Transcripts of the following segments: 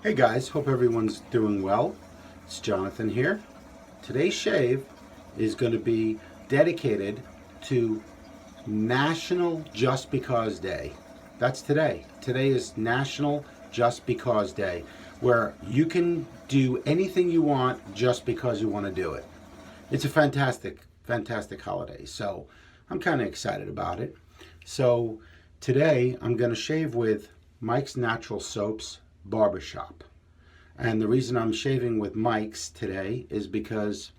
Hey guys, hope everyone's doing well. It's Jonathan here. Today's shave is going to be dedicated to National Just Because Day. That's today. Today is National Just Because Day, where you can do anything you want just because you want to do it. It's a fantastic holiday, so I'm kind of excited about it. So today I'm going to shave with Mike's Natural Soaps Barbershop. And the reason I'm shaving with Mike's today is because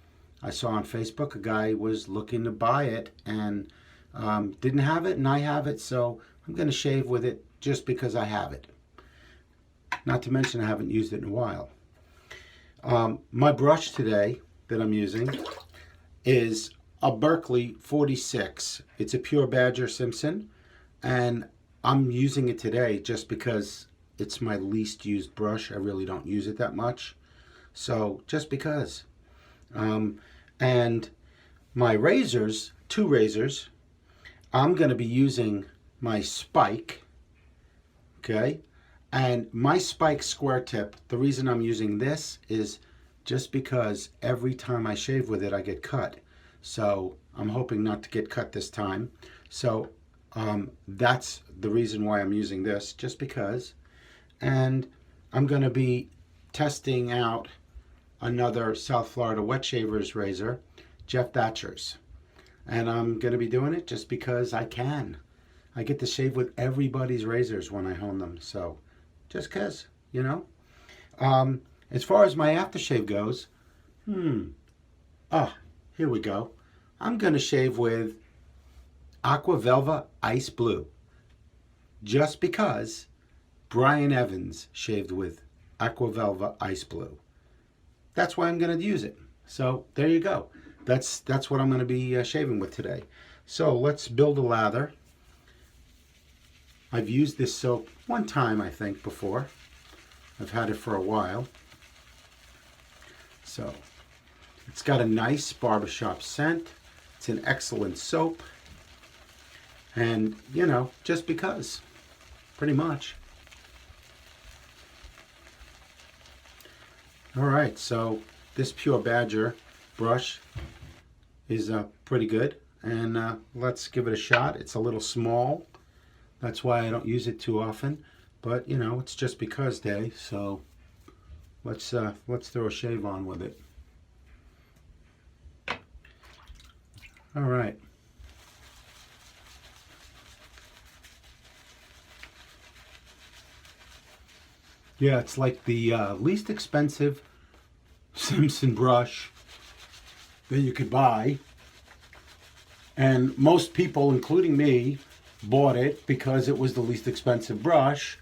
I saw on Facebook a guy was looking to buy it and didn't have it, and I have it, so I'm going to shave with it just because I have it. Not to mention I haven't used it in a while. My brush today that I'm using is a Berkeley 46. It's a Pure Badger Simpson, and I'm using it today just because it's my least used brush. I really don't use it that much. So just because. And my razors, two razors, I'm going to be using my Spike. Okay. And my Spike square tip, the reason I'm using this is just because every time I shave with it, I get cut. So I'm hoping not to get cut this time. So that's the reason why I'm using this, just because. And I'm going to be testing out another South Florida wet shavers razor, Jeff Thatcher's. And I'm going to be doing it just because I can. I get to shave with everybody's razors when I hone them. So just because, you know. As far as my aftershave goes, here we go. I'm going to shave with Aqua Velve Ice Blue. Just because Brian Evans shaved with Aqua Velve Ice Blue. That's why I'm going to use it. So there you go. That's what I'm going to be shaving with today. So let's build a lather. I've used this soap one time, I think, before. I've had it for a while. So it's got a nice barbershop scent. It's an excellent soap. And, you know, just because. Pretty much. All right, so this Pure Badger brush is pretty good, and let's give it a shot. It's a little small, that's why I don't use it too often, but you know, it's just because day, so let's throw a shave on with it. All right. Yeah, it's like the least expensive Simpson brush that you could buy. And most people, including me, bought it because it was the least expensive brush,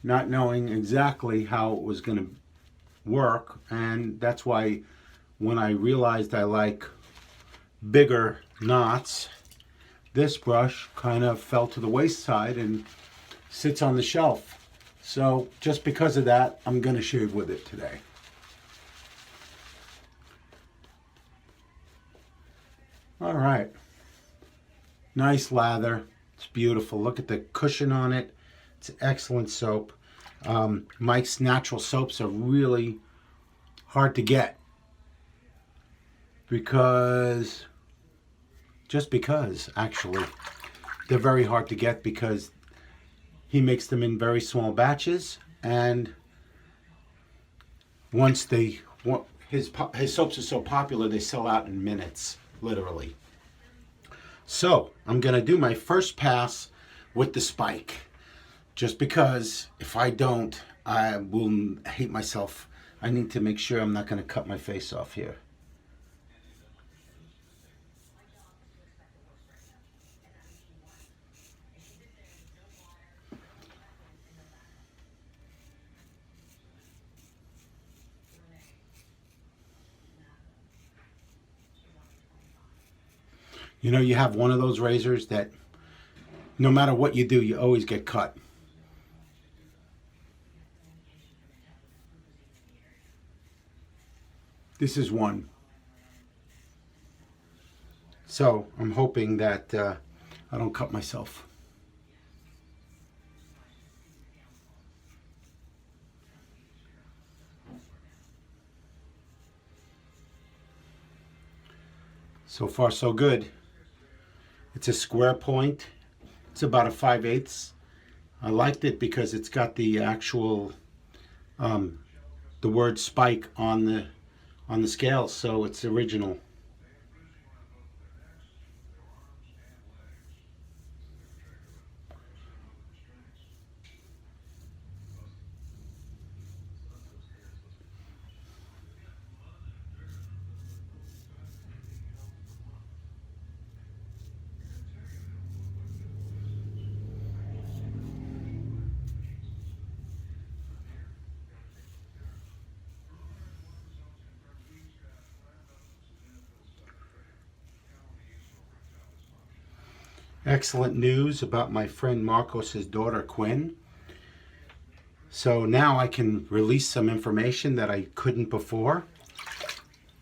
not knowing exactly how it was going to work. And that's why when I realized I like bigger knots, this brush kind of fell to the wayside and sits on the shelf. So just because of that, I'm going to shave with it today. All right. Nice lather. It's beautiful. Look at the cushion on it. It's an excellent soap. Mike's Natural Soaps are really hard to get because, actually. They're very hard to get because he makes them in very small batches, and once his soaps are so popular, they sell out in minutes, literally. So I'm gonna do my first pass with the Spike, just because if I don't, I will hate myself. I need to make sure I'm not gonna cut my face off here. You know, you have one of those razors that no matter what you do, you always get cut. This is one. So I'm hoping that I don't cut myself. So far so good. It's a square point. It's about a 5/8. I liked it because it's got the actual the word spike on the scale, so it's original. Excellent news about my friend Marcos's daughter Quinn. So now I can release some information that I couldn't before.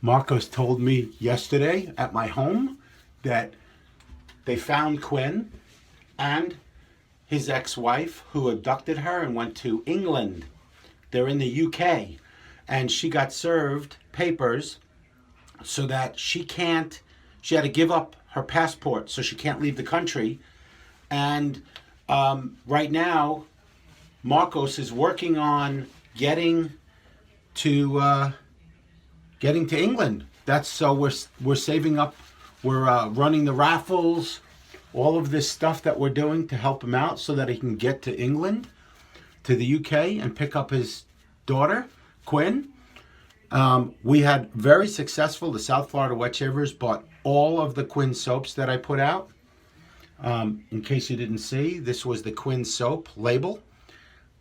Marcos told me yesterday at my home that they found Quinn and his ex-wife who abducted her and went to England. They're in the UK, and she got served papers so that she had to give up her passport, so she can't leave the country. And right now, Marcos is working on getting to England. That's so we're saving up. We're running the raffles, all of this stuff that we're doing to help him out so that he can get to England, to the UK, and pick up his daughter, Quinn. We had very successful. The South Florida Wet Shavers bought all of the Quinn soaps that I put out. In case you didn't see, this was the Quinn soap label.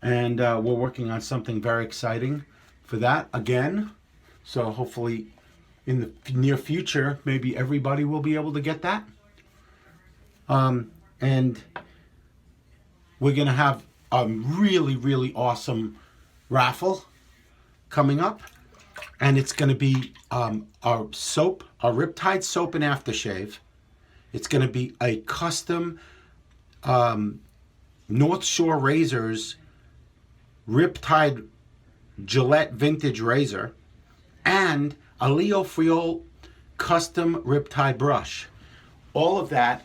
And we're working on something very exciting for that again. So hopefully in the near future, maybe everybody will be able to get that. And we're going to have a really, really awesome raffle coming up. And it's going to be our soap, our Riptide soap and aftershave. It's going to be a custom North Shore Razors Riptide Gillette vintage razor and a Leo Friol custom Riptide brush. All of that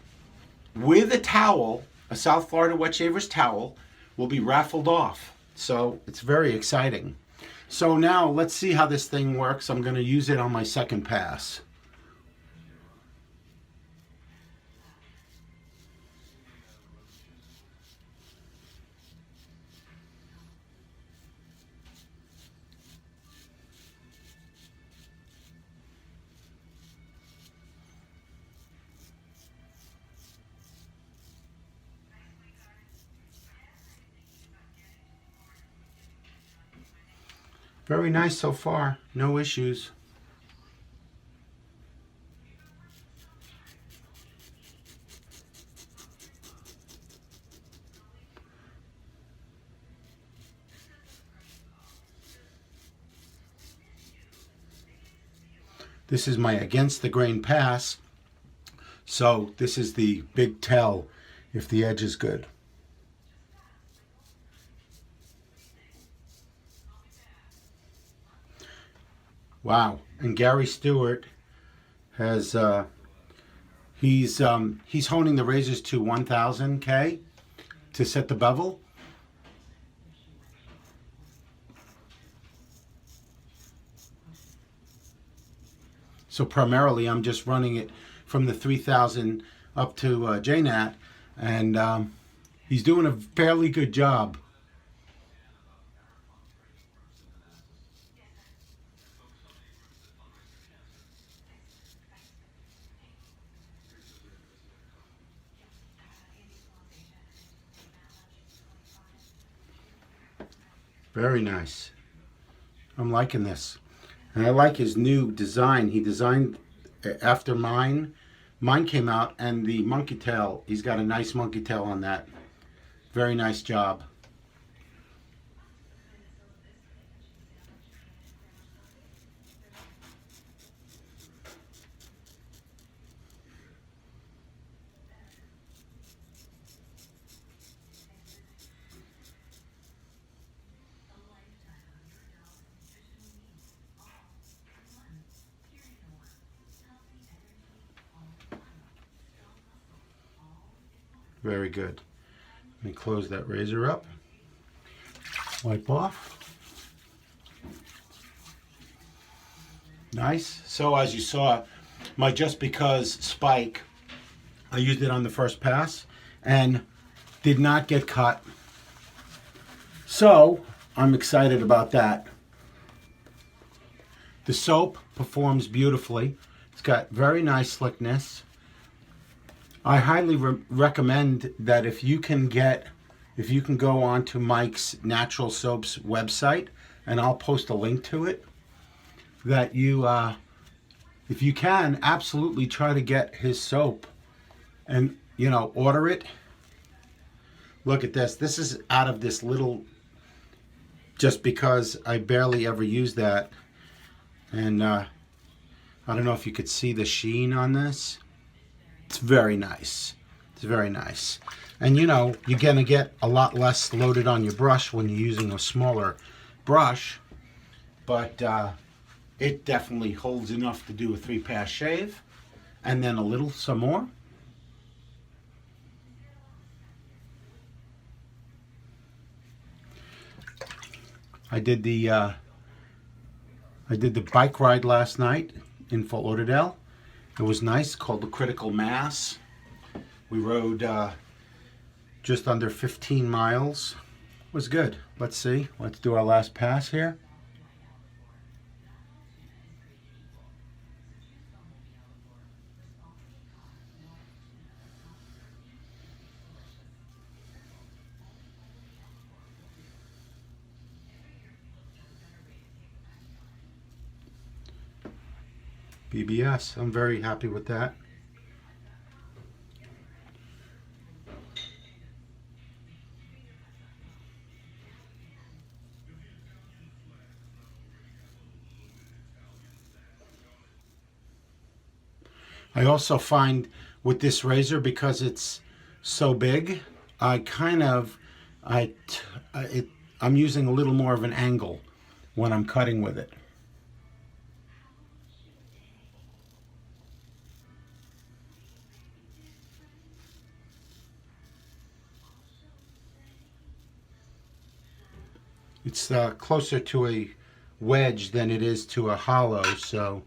with a towel, a South Florida Wet Shavers towel, will be raffled off. So it's very exciting. So now let's see how this thing works. I'm going to use it on my second pass. Very nice so far, no issues. This is my against the grain pass, so this is the big tell if the edge is good. Wow, and Gary Stewart has he's honing the razors to 1000K to set the bevel. So primarily I'm just running it from the 3000 up to JNAT, and he's doing a fairly good job. Very nice. I'm liking this. And I like his new design. He designed after mine. Mine came out, and the monkey tail, he's got a nice monkey tail on that. Very nice job. Very good. Let me close that razor up. Wipe off. Nice. So as you saw, my Just Because spike, I used it on the first pass and did not get cut. So I'm excited about that. The soap performs beautifully. It's got very nice slickness. I highly recommend that if you can go onto Mike's Natural Soaps website, and I'll post a link to it, that you, if you can, absolutely try to get his soap and, you know, order it. Look at this. This is out of this little, Just Because I barely ever use that. And I don't know if you could see the sheen on this. It's very nice. It's very nice. And you know, you're going to get a lot less loaded on your brush when you're using a smaller brush. But it definitely holds enough to do a 3-pass shave. And then some more. I did the bike ride last night in Fort Lauderdale. It was nice, called the Critical Mass. We rode just under 15 miles. It was good. Let's see. Let's do our last pass here. BBS. I'm very happy with that. I also find with this razor, because it's so big, I'm using a little more of an angle when I'm cutting with it. It's closer to a wedge than it is to a hollow, so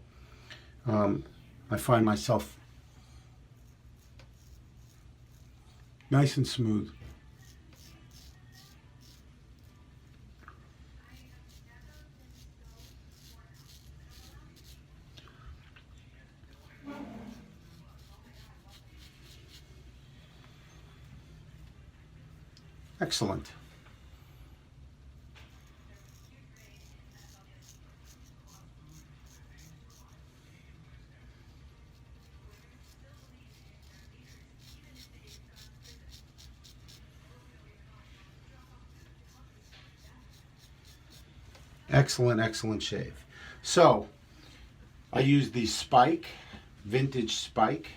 I find myself nice and smooth. Excellent. Excellent, excellent shave. So, I use the spike, vintage spike,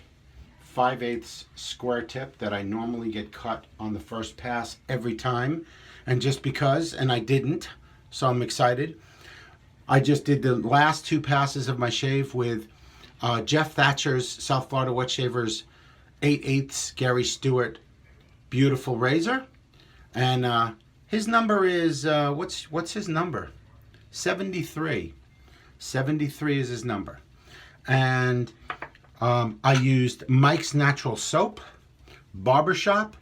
5/8 square tip that I normally get cut on the first pass every time. And Just Because, and I didn't, so I'm excited. I just did the last 2 passes of my shave with Jeff Thatcher's South Florida Wet Shavers 8/8 Gary Stewart beautiful razor. And his number is, what's his number? 73. 73 is his number. And I used Mike's Natural Soap, Barbershop,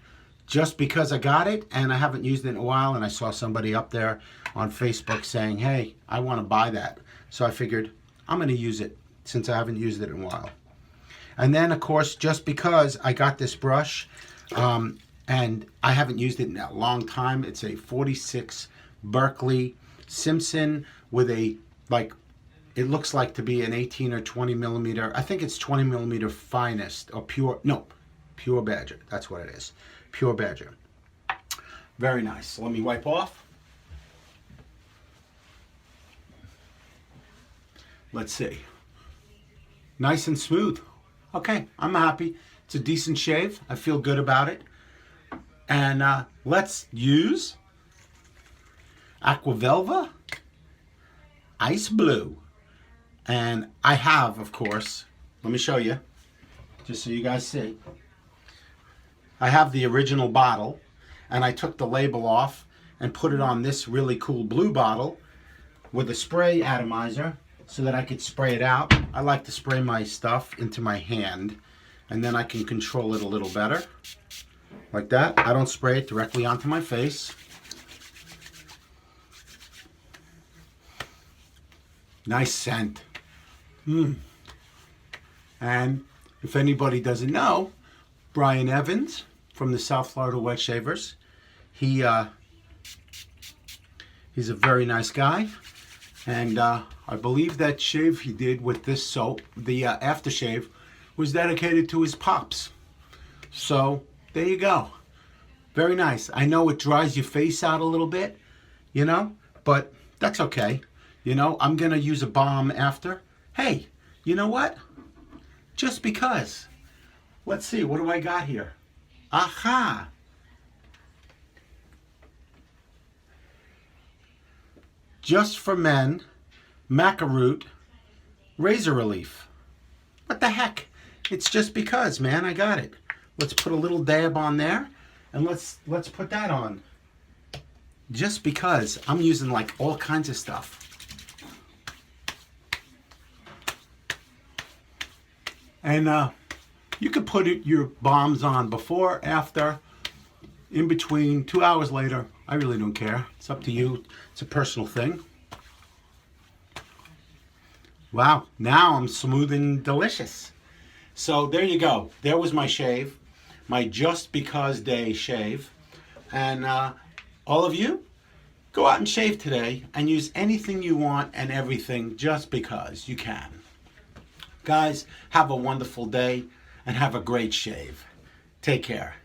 just because I got it, and I haven't used it in a while, and I saw somebody up there on Facebook saying, hey, I want to buy that. So I figured I'm going to use it since I haven't used it in a while. And then, of course, Just Because I got this brush, and I haven't used it in a long time. It's a 46 Berkeley Simpson with a, like, it looks like to be an 18 or 20 millimeter. I think it's 20 millimeter finest, or pure Badger. That's what it is. Pure Badger. Very nice. Let me wipe off. Let's see. Nice and smooth. Okay, I'm happy. It's a decent shave. I feel good about it. And let's use Aqua Velve Ice Blue. And I have, of course, let me show you, just so you guys see. I have the original bottle, and I took the label off and put it on this really cool blue bottle with a spray atomizer so that I could spray it out. I like to spray my stuff into my hand, and then I can control it a little better. Like that. I don't spray it directly onto my face. Nice scent. And if anybody doesn't know, Brian Evans from the South Florida Wet Shavers, he's a very nice guy, and I believe that shave he did with this soap, the aftershave, was dedicated to his pops. So there you go. Very nice. I know it dries your face out a little bit, you know, but that's okay. You know, I'm gonna use a balm after. Hey, you know what? Just because. Let's see, what do I got here? Aha! Just for Men, Maca Root, Razor Relief. What the heck? It's just because, man. I got it. Let's put a little dab on there, and let's put that on. Just because. I'm using like all kinds of stuff. And you could put your balms on before, after, in between, 2 hours later. I really don't care. It's up to you. It's a personal thing. Wow, now I'm smooth and delicious. So there you go. There was my shave, my Just Because Day shave. And all of you, go out and shave today and use anything you want and everything just because you can. Guys, have a wonderful day and have a great shave. Take care.